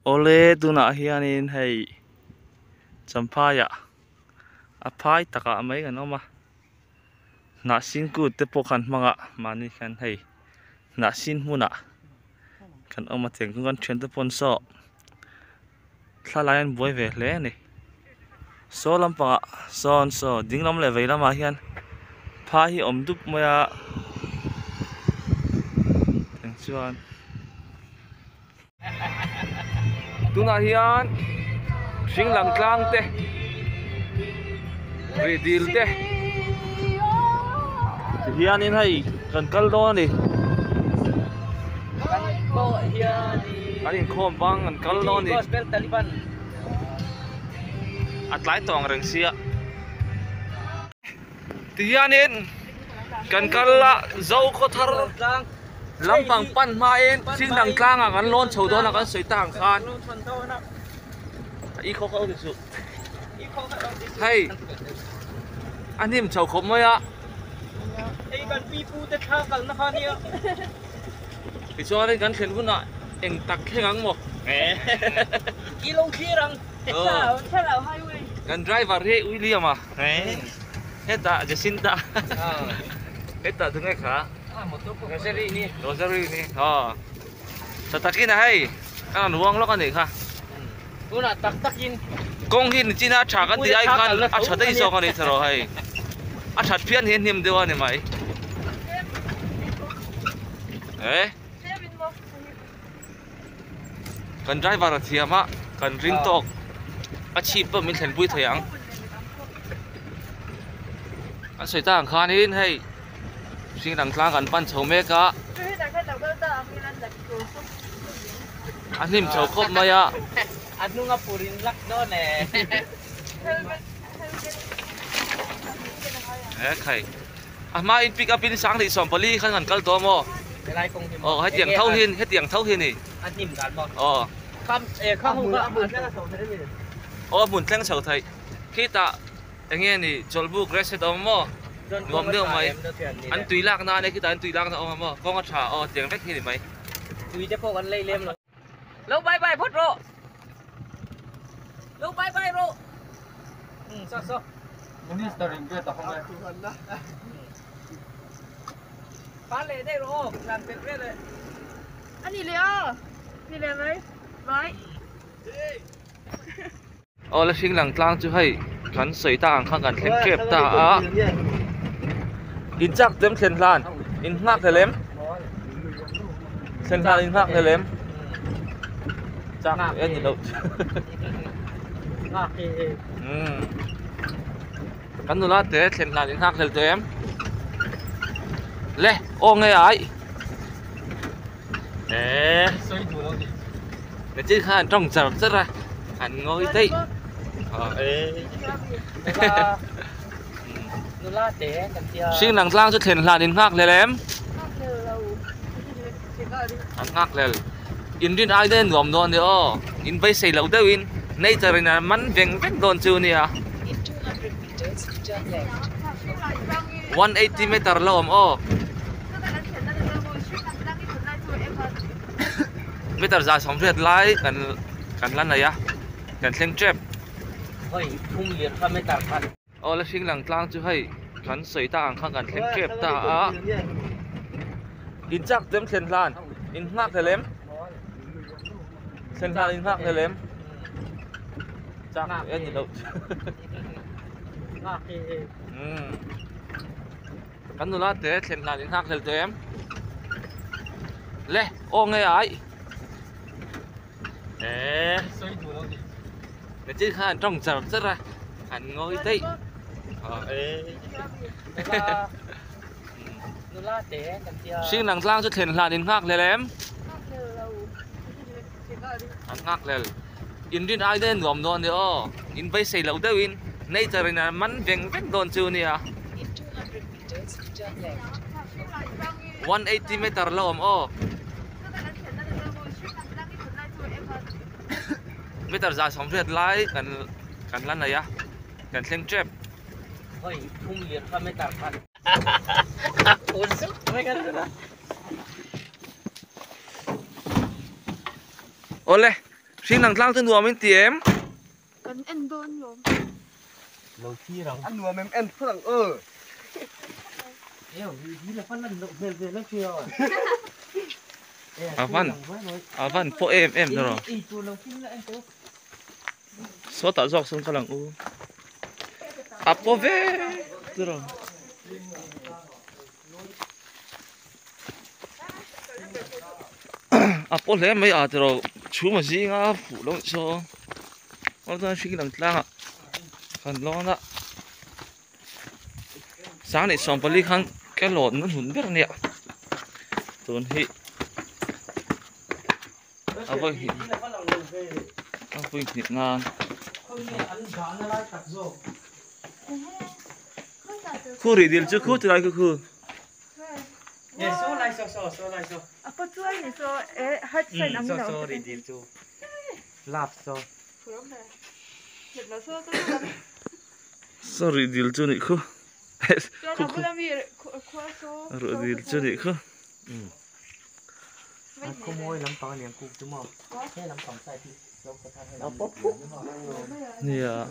Ole tuna hianin hei champaya aphai taka mai kan oma na sin ku te pokhan manga mani kan hei na sin huna kan oma teng kan thian te pon so thlalayan boi ve hle ni so lampanga son so dinglam le veilama hian pha hi om dup maya teng chuan tuna hian thing lang tlang te redil te hian in hei kan kal do ni kan in khom bang kan kal do ni atlai tong reng sia ti hian in kan kal la zo kho thar lampang pan ma en thing lang tlang a kan lon chho do na kan soi tang khan i kho kho ti su hei anim chho khom mayaไอ้กันปีปูจะท่ากันนะคะเนี่ย thì cho nên gắn thuyền vun lại em tặc khe ngang một กิโลขี้รังแค่เราให้เว้ย gắn driver he William à hết taจะxin ta hết ta thứ ngay khá หมดตัวก็เสรีนี่ rosary ni sa takin na hay ang nuwang lo kan ni kha กูน่ะตักตักยิน kong hin china cha kan ti ai khan a cha dei so kan ni tharo hay a chat phian hin him dewa ni mai kan driver a thiama kan ring tok a chip pa min thlen pui thoyang a soi tang khan hin hei sing dang tlang kan pan chho me ka anim chho khop maya อันนู้งปูรินลักโดนแน่ khai à mai in pick up in sang thì xóm pali khăn ngàn kal to mo เป็นไรคง hết tiếng thâu hin nè อันนิ่มกันบ่ข้ามข้ามมืออันนั้นก็ส่งได้เลย buồn teng chầu thầy khi ta anh nghe nè chol bu grass to mo gom đưa mày anh tùy lạc na này khi ta anh tùy lạc na mo con có thả tiếng vét hi mày ตุยจะพวกกันเล่เล่มเลยลูกใบใบพดโรลูกใบใบโรซ้อวันนี้สตอรี่เกิดต่อเข้ามาฟ้าเล่ได้โรหลังเป็นเรื่อยเลยอันนี้เลยนี่เลยไหมร้อย là sinh lăng tlang chứ hay khán sấy ta khang gần khen kẹp ta in chắc dem khen lan in ngạc thế lém khen lan in ngạc thế lém chắc em nhìn đâu cắn rồi thế khen lan in ngạc thế lém lê ô nghe ai để chứ khan trong chợ rất ra hẳn ngồi đây xin lăng lang cho thuyền là đến ngạc lên em ngạc lên in din ai đến gom đòn nữa in bay xây lâu đâu in nay giờ là mắn vẹn vẹn đòn chưa nè 180 meter lâu meter dài sóng việt lái cần lăn này á cần xem trip เฮ้ยพุ่งเหรียญทำไม่ต่างกัน là xin lăng lang chứ hay khán sấy ta khang cần xem trip ta in chắc dem khen lan in ngạc thế lém khen lan in ngạc thế lém chắc em nhìn đâu cắn rồi thế khen lan in ngạc thế lém lê ô nghe ai để chứ khan trong chợ rất ra hẳn ngồi đây xin lăng lang cho thuyền là đến ngạc lên em ngạc lên in din ai đến gom đòn nữa in bay xây lâu đâu in nay giờ là mắn vẹn vẹn đòn chưa nè 180 meter lâu meter dài sóng việt lái cần lăn này á cần xem trip เฮ้ยพุ่งเหรียญทำไม่ต่างกันโอ้สุดไม่กันเลยนะ Ole xin năng lang thân đùa mình tiệm cần ăn đôn rồi lâu chi rằng ăn đùa em phất rằng eo như là phân lần động về lớp kia rồi à văn po em rồi ý tu lâu chi là em tu số tạo dọc xuống cái lằng u à po về rồi à po lẽ mấy à rồi chú mà gì ngã phụ lông cho nó ra suy năng lang à còn lo đó sáng này xong bali khang cái lợn nó hùn biết nè tuần hi à vâng hi à vâng hi ngang khu rì điền chứ khu từ đây khu số lại số lại số à bắt chuối này số hết sai nắm đầu số đi đi chú lạp số số rì điền chứ này khu cho nó bữa mi khoa số rì điền chứ này khu không môi lắm to liền cục chứ mà thế lắm tổng sai thì đâu có thay hay lắm nè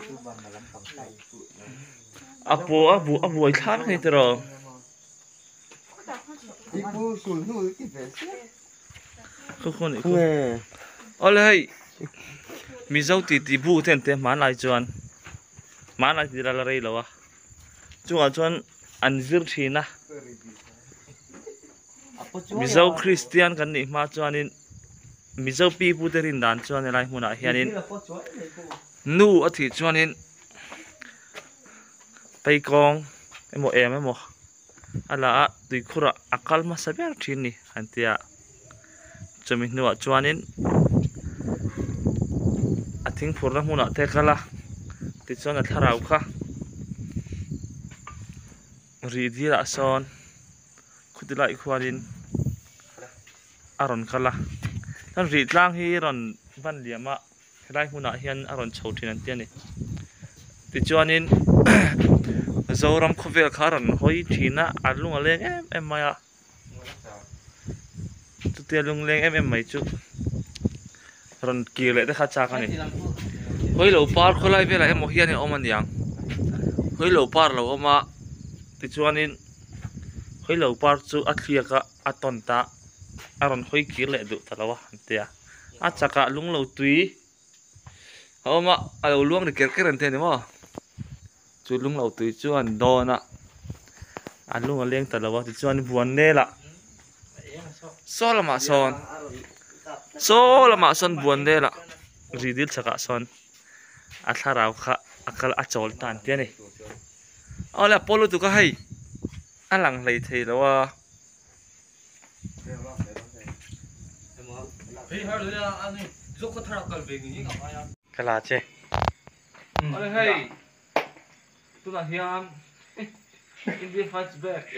apu ai thắt này rồi đi bu sùn nuôi cái vẻ khu này khu ở đây mi dâu tì bu thêm mán lại thì là đây rồi chúng à chuan ăn zir thi na mi dâu Christian kan ni ma chuanin mi dâu pi bu terin dan chuan lai huna hianin nu a thi chuanin pai kong emo ala tui khura akal ma saber thin ni antia chumi nuwa chuanin athing phurna huna te kala ti chuan a tharau kha ri dira son khudilai khwarin aron kala tan ri tlang hi ron van liama helai huna hian aron chhothin an tiani ti chuanin zoram khovel kharan hoi thina alunga leng em maya tu te lung leng em mai chu ron ki le de kha cha ka ni hoi lo par kholai vela em hian em oman yang hoi lo par lo oma ti chuanin hoi lo par chu athlia ka aton ta aron hoi ki le du talawa antia a chaka lung lo tui oma alo luang ni ker ker an te ni mo chú lung lâu tùy chú ăn đo nè ăn lung ăn liêng tật là thì chú ăn buồn nè là số là mà son buồn nè là gì đi chắc cả son ăn thà rau khá ăn ăn chól tàn tiền này ở là polo tụi cái hay ăn lằng lấy thì đâu à cái là chứ ở đây hay tu nak hiam India fights back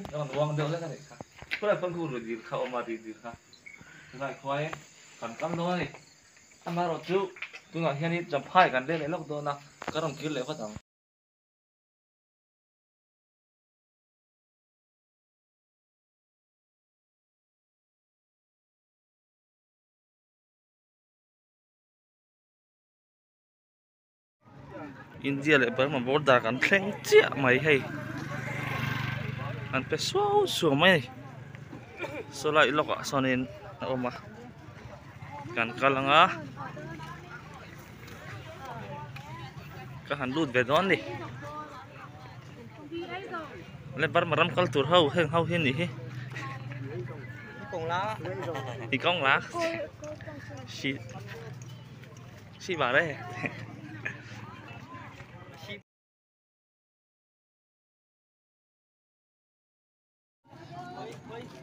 jangan uang dia kan kah kau dah pangku rugi kau omar di kah nak kuai kan kam doang ni amar otu tu nak hiam ni jampai kan deh lelok doang nak karam kil lewat ang India lại bấm mà border kan thleng chia mai hay an pe so mai so lai loka sonin oma kan kalanga ka han lut ve don ni le bar maram kal tur hau hin ni hi kong lá si bà đấy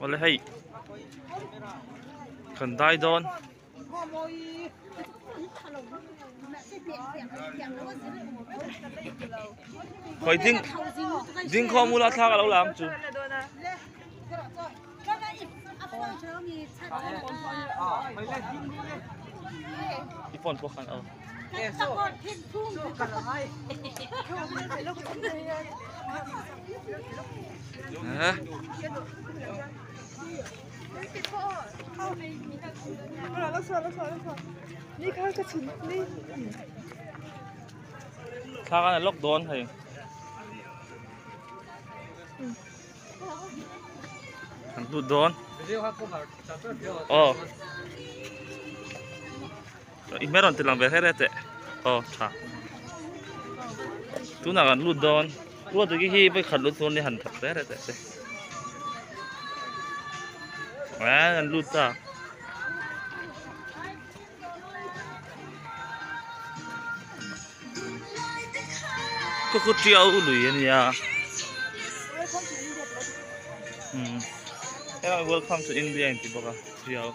Oleh hai kan dai don khoi ding kho mula tha ka lo lam chu ipon po khan นี่ข้าก็ชินนี่ ข้ากันล็อกโดนให้หันดูโดนอ๋ออีเมรอนติลังเบเฮเรเตอ๋อค่ะทุนกันลูดโดนรู้ตัวกี่ฮีไปขัดลูดโดนในหันถักเบเฮเรเตแหวนกันลูดตาก็คือเที่ยวลุยนี่อ่ะWelcome to India นี่บอกว่าเที่ยว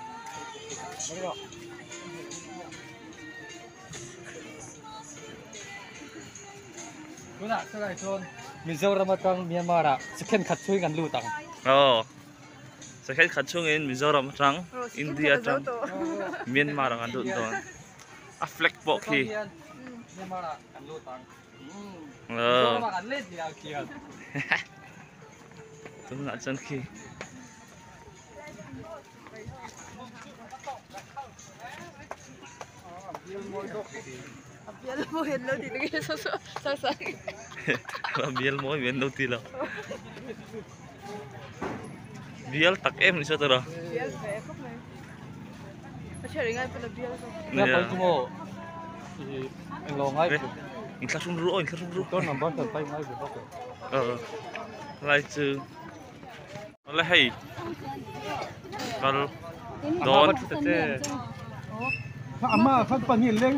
คุณอะสกายโซนมิโซรามาตังเมียนมาระสเก็นขัดช่วยกันลู่ตังอ๋อสเก็ตขัดช่วงอินมิโซรัมจังอินเดียจังเมียนมารังกันดูตอนอ่ะเฟล็กโปกี้เมียนมาระกันลู่ตังเออมากันเล่นยาวเกียร์ตุ้มหน้าจันขี้เบียร์โมเห็นแล้วดินึกว่าสักเบียร์โมเห็นดูทีละเบียร์ตักเอ็มนี่ใช่ตัวละเบียร์แฝงเข้าไปไม่ใช่ยังไงเป็นเบียร์เนี่ยไปชั่วโมงเอ็งลองให้อินคลาสรูมรู้อินคลาสรูมรู้ต้นน้ำบ้านเติมไปไม่เป็นไรอะไรจื้ออะไรให้ก็โดนถ้าอาม่าเขาปนิเล้ง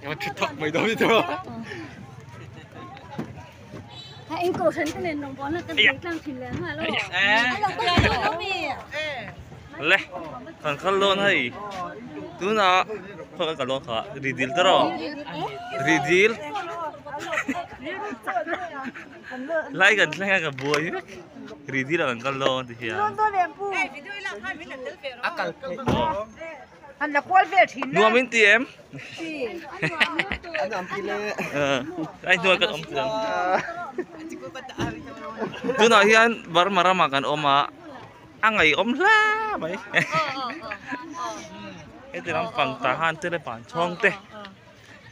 ยังชุดทักไม่ได้ตัวถ้าเองโกรธฉันก็เล่นน้องบอลน่ะกันเด็กกลางถิ่นแล้วฮะลูกเราก็เลยต้องมีเลยกันเขาโดนให้ดูนะเขากันโดนเขารีดิลตลอดรีดิลไล่กันบัวอยู่รีดิลกันก็โดนที่เหี้ยอันละควอลเวทินนัวมินตีเอ็มอันนั้นพี่เลยไอ้นัวกันอมเตือนดูนะเฮียนบาร์มารามากันอมมาอังไงอมล่าไหมไอ้ที่น้ำปังตาหันเตะได้ป่านช่องเตะ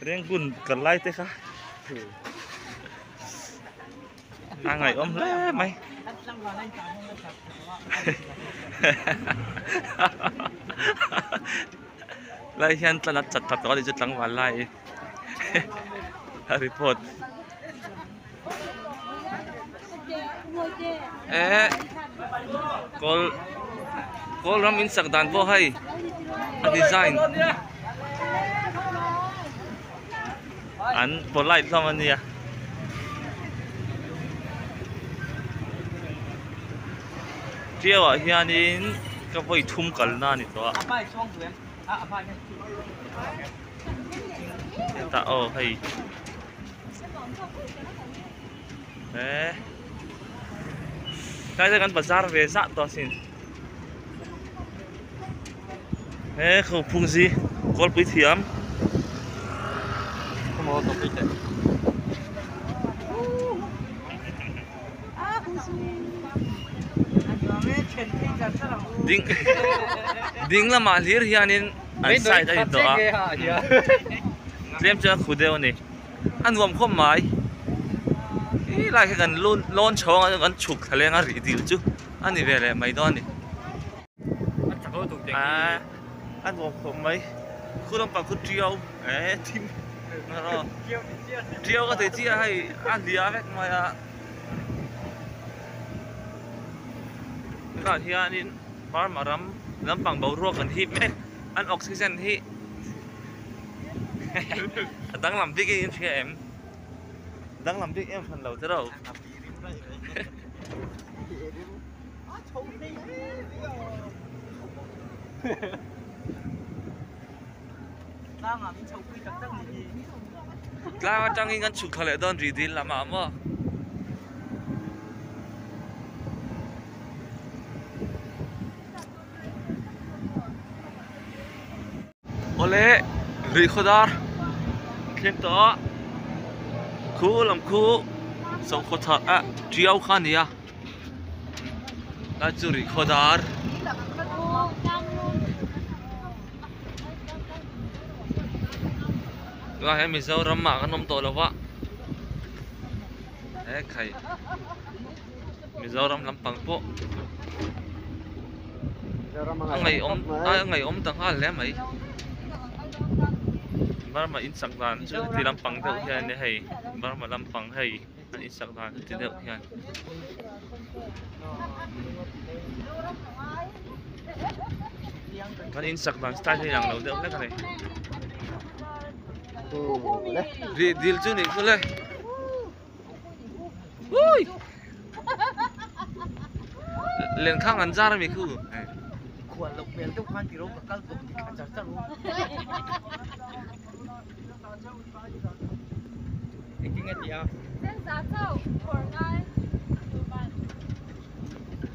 เรื่องกุนกันไล่เตะค่ะอังไงอมล่าไหมไล่เฮียนตนัดจัดตัดตัวดิจุดหลังวันไล่รีพอร์ตกอลรำอินสักดันพอให้ดีไซน์อันพอไล่ทำมันเนี่ยเที่ยวเฮียนี่ก็ไปทุ่มกันน่านี่ตัวอาป้ายช่องเสียงอาป้ายเนี่ยแต่โอ้ให้ใกล้กันบาซาร์เวซ่าตัวสินเขาพุ่งสิกอลไปเทียมขโมยตัวไปเตะดิ้งละมาเลียร์เฮียนินอันใส่ได้ตัวเตรียมจะขุดเดียวนี่อันรวมข้อหมายไล่กันล้นช่องกันฉุกทะเลกันรีดิวจูอันนี้เป็นอะไรไม่ได้นี่อันรวมข้อหมายคุณต้องปักคุณเที่ยวทีมนั่นหรอเที่ยวก็เที่ยวให้อันเดียวแม่มาอ่ะก็เฮียนี่บาร์มารำน้ำปังเบารัวกันที่แม่อันออกซิเจนที่ตั้งลำบิ๊กเอ็มเอ็มตั้งลำบิ๊กเอ็มพันเราจะเรากล้ามาจังอิงกันฉุกทะเลโดนรีดิลละมาม่โอเล่รีคอร์ดาร์เขียนต่อคู่ลำคู่สองคนทัดเจียวขันเนี่ย là churi khodar rồi em mình dâu rắm mạ cái nôm tổ là vợ đấy khay mình dâu rắm lắm bằng bộ ngày ôm tầng hai lẽ mấy bara mà in sắc đàn chứ thì làm bằng theo hiện này hay bara mà làm bằng hay anh in sắc đàn thì theo hiện anh in sắc đàn style thì làm đầu được đấy cái này đi deal chứ này cứ lên ui lên khang ăn ra rồi mình cứ Kuala Lumpur tu kan kira bakal tu kacar lu. Ingat dia.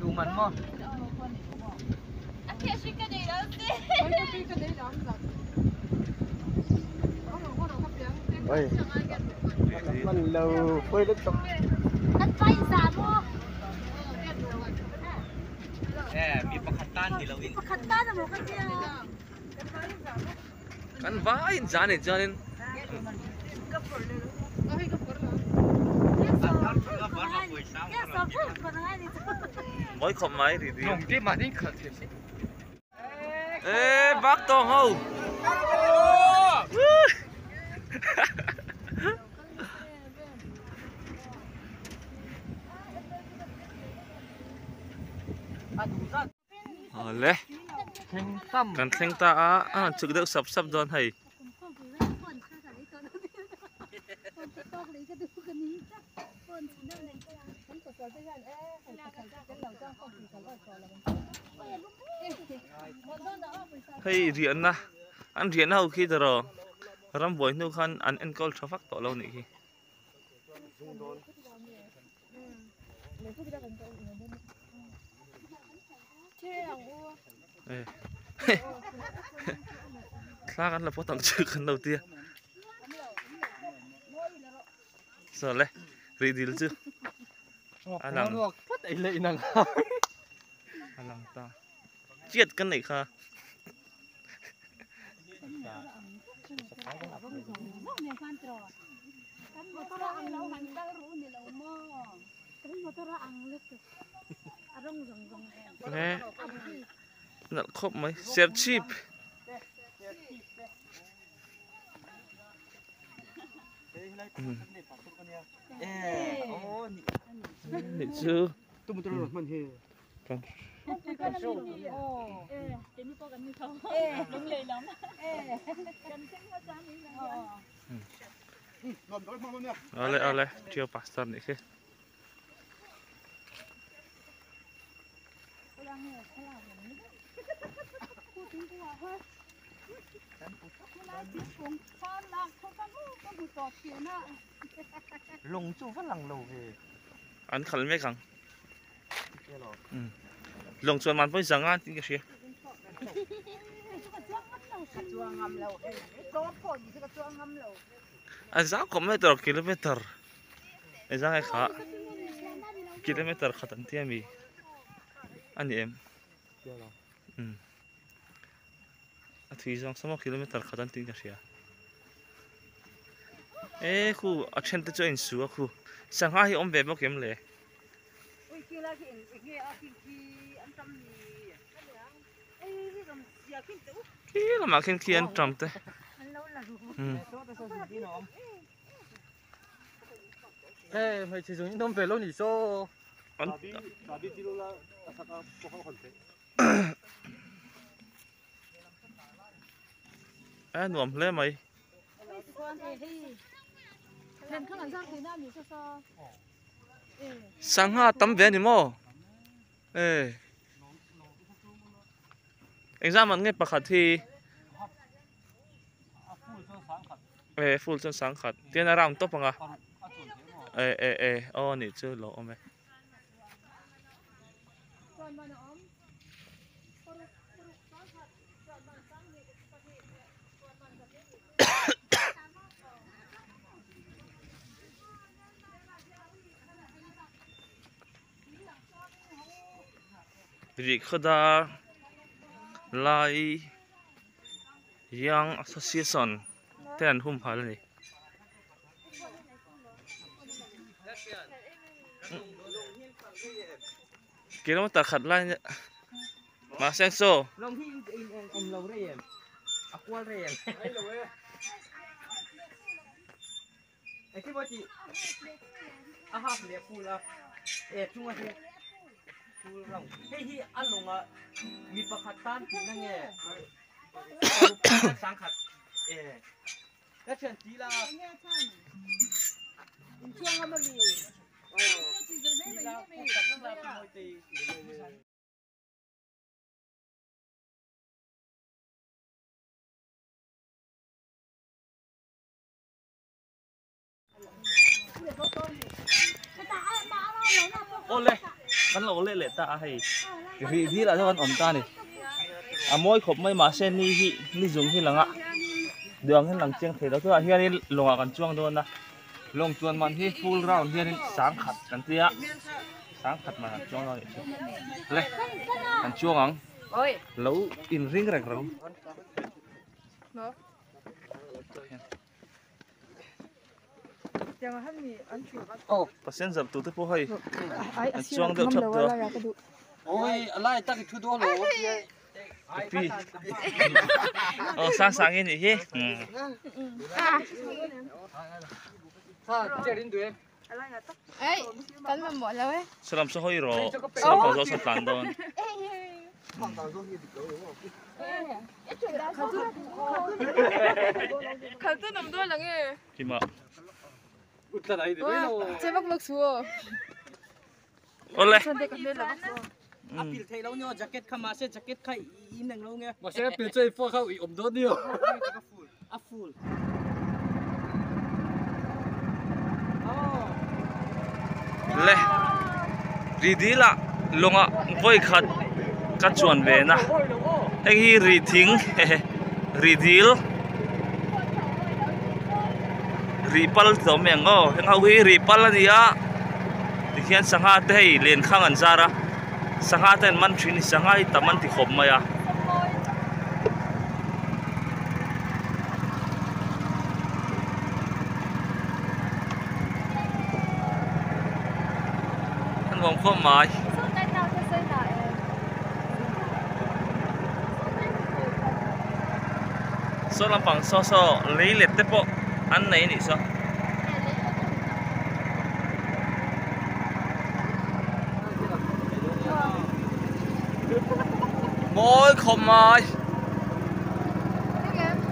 Luman mo. Ôi. Mình lâu phơi đất tục. Đất bay giả mua. Mi pakatan di lawin. Pakatan na mo kasi kan vain janin mỗi không máy thì đi Nồng đi mà đi khẩn thiệt. ê bác to hâu lẽ Thanh tâm. kan theng ta à chụp được sập đòn hay hay riêng na anh riêng nào khi đó ram boy nu khan an encol traffic to lâu nị khi khác ăn là có tặng chữ khăn đầu tiên rồi lấy gì đi chứ Anh làm được rất ấy lệ năng. anh làm ta chết cái này kha nè nặng khóc mấy share cheap để chứ Tu betul man he. con ole chưa pasta này kia Long chu phát lằng lầu về. anh khẩn mấy khẳng lồng xuân man với rằng anh cái gì anh giá có mấy tờ km anh giá hay khá km khá tận tiêm mi anh em thì rằng số km khá tận tiêm cái gì ê khu ở trên tới chỗ anh xuống khu sang hai ông về bao kiếm lệ kia là mà khi anh trầm thế Ê, mày chỉ dùng những thông về lâu nhỉ số. nuông lên mày sang ha tắm về đi mò ê exam anh nghe bạc khát thì ê full chân sáng khát tiền là ram top bằng à ê ô nị chưa lộ mày ri khoda lai Young Association ten hum phal ni kilometer khat lai ma seng so Long hi om lo re em. Aqua re em. Ai cái bao chị. À ha le full à. Chung à he. Full long. Hey hi ăn long à. Mi pa khat tan ki na nge. Sang khat. Cái chuyện tí là. Chuông nó bị. Tí là không cắt nó là môi tì. ole kan lo le le ta hay ri di la cho kan om ta ni amoi khop mai ma sen ni hi ni jung hi langa đường hin lang chiang the đó tu hian ni longa kan chuang don na long chuan man hi full round hian in sang khat kan tia sang khat ma chuang lo ni le kan chuang ang Ôi. lo in ring rang rang Nó. Chẳng hạn như ăn chuột. pasen zap tu te po hai Ai kan chuang deuh thap tu ôi lại tắc cái thứ đó rồi pi sang sang ni hi ha chơi đến đuôi Ấy, cắn vào mỏ lâu ấy. salam so hoi ro salam pa zo sa tan don Khẩn tư nằm đôi là nghe. ki ma ụt là đấy đấy Chơi bóc lục xùa. ole Chân đây cầm lên là bóc xùa. Apil thấy lâu nhau jacket khama se jacket khai im nang lâu nghe. mà sẽ biến chơi phô khâu bị ổn đốt nhiều A full. le ri di la longa voi khat ka chuan ve na heng hi ri thing ri dil ri pal to meng o heng au hi ri pal ania ti khian sanga te hei len khang an zara sanga ten man thin sanga hi taman ti khop maya an bom khom mai so lampang so lấy lệ te po an nei ni so mỗi khom mai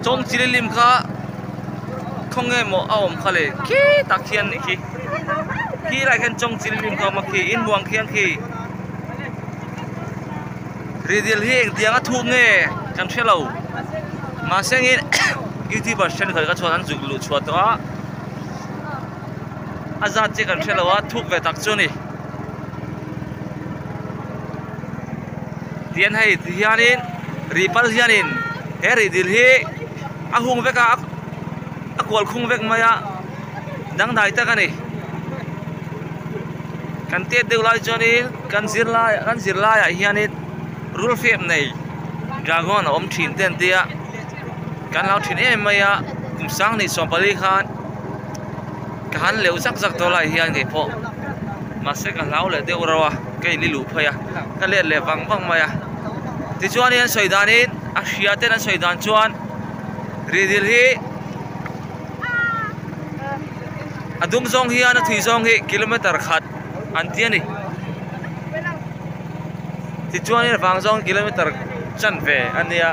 trong chỉ lim kha không nghe một ôm khale khi tak thiên này khi lại khen trong chỉ lim kha mà khi in buang khiang khi ridial hi tiếng thu nghe kan thelo lâu mà sẽ nghe YouTube khởi các chuột ăn dụng lụt chuột đó azat chỉ cần thelo á thuốc về tắc chu ni tiền hay hianin ripal hianin he ridial hi a hung veka a kwal khung vek maya dang dai ta kani kan te deu lai choni kan zir lai hianin rule fem nei dragon om thin ten tia kan lau thin em maya kum sang ni som pali khan kan leu zak zak to lai hian nge pho ma se kan lau le deu rawa ke li lu phaya ka le wang wang maya ti chuan hian soidanin a hria ten an soidan chuan ridil hi adum zong hian a thui zong hi kilometer khat an tia ni ti chuan hian wang zong kilometer chan ve ania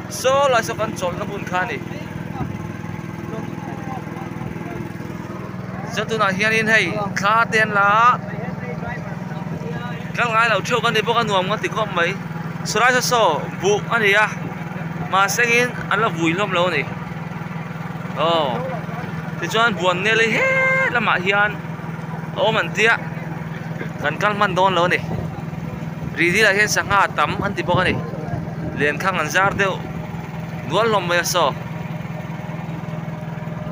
so lai so kan chol na bun khani zatuna hianin hei kha ten la kan ngai lo theu kan ni boka nuam ngon ti khom mai surai so so bu ania ma sengin an la vui lom lo ni ti chuan buan ne le he lama hian man tia kan kalman don lo ni ri di la hian sanga tam an ti boka ni len khang an zar deu nual lom mai so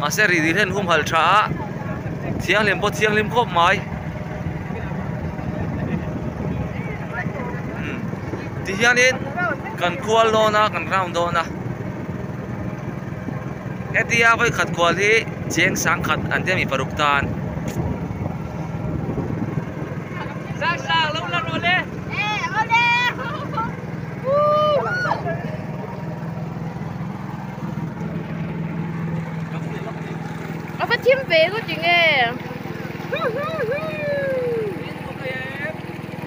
a se ri di hen hum hal tha thiang lim khop mai thì hiện in cần qual lo na cần round do na etia với khát qual hi chén sáng khát anh em bị paruk tan sang sang lâu lâu rồi lên nó phát chim về của chị nghe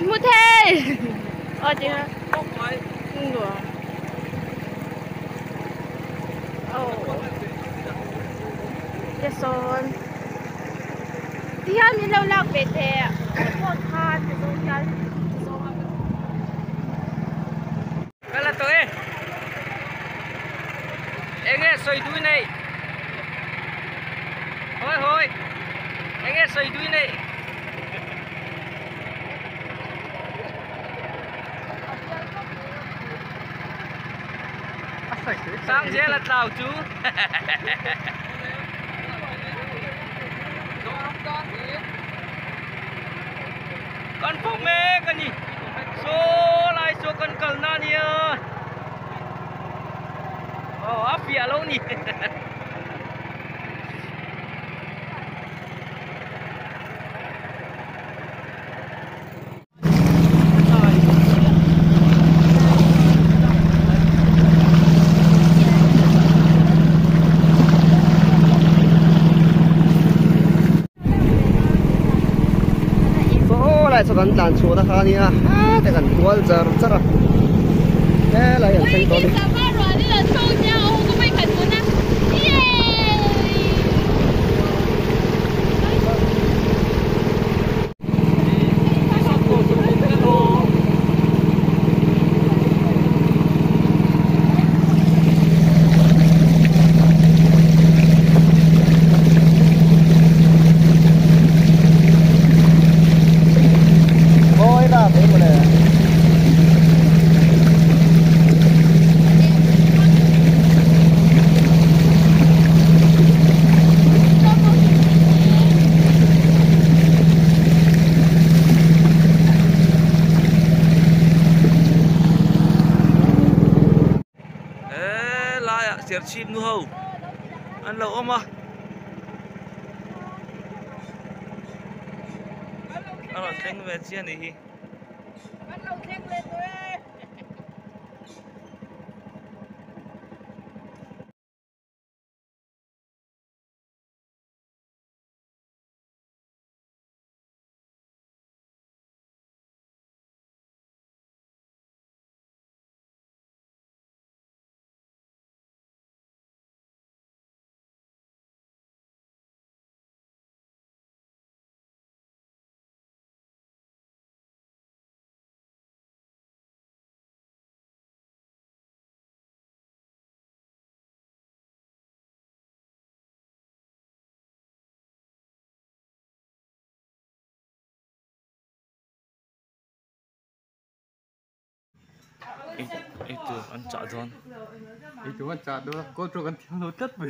mua thế chị hả không đượcจะโซนที่ห้ามีเราเล่าเป็ดแท้โคตรคาดจะโซนกัน cái là tôi em nghe xoay đuôi này thôi thôi em nghe xoay đuôi này sang dễ là tàu chú con phụng mê con gì số lại số con cần na nhỉ áp phía lâu nhỉ lại cho gần đàn số đã khá nha để gần qual giờ rất là thế là hiện sinh tôi Tiệt chim nu hầu ăn lẩu không à ăn lẩu thanh về chiên đi itu ăn chả giòn itu kan cak doa kau tu kan tiang lotet bu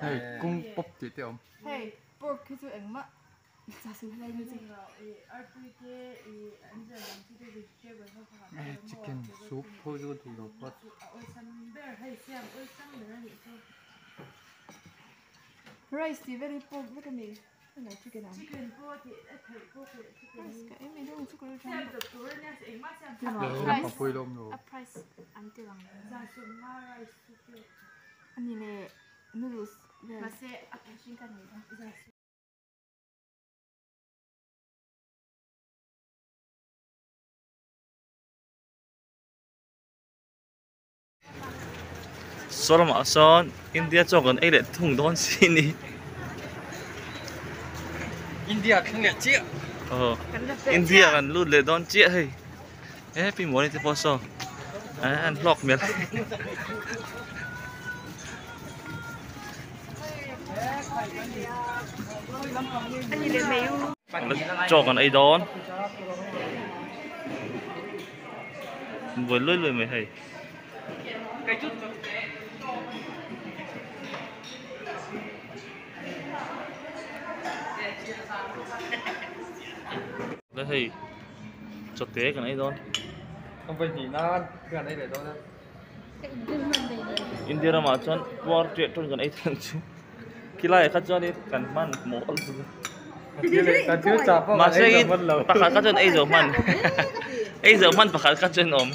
hey cung pop chị tiêu hey pork cái thứ anh mà giả sử hay như gì chicken soup thôi chứ thì đâu có rice thì very pork với cái gì này chicken à cái mấy đứa chúc cái rồi phơi lông rồi price ăn tiêu bằng anh nhìn này noodles mà sẽ ăn xin cái này Solom ason India chokan ai le thung don sini India khang le chia India kan lut le don chia hey happy morning to poso an vlog mel anh nhìn này mày chokan ai don vừa lưỡi mày hey cái chút แล้วเฮ้ยจดเตะกันไอ้โดน không phải chỉ nó gần đây để thôi đó India ra mà chọn war chuyện trong gần ấy thằng chú kila khát cho đi cần man mổ cần chưa chạp mà sẽ ít bạc khát cho ấy giờ man ấy giờ man bạc khát cho ôm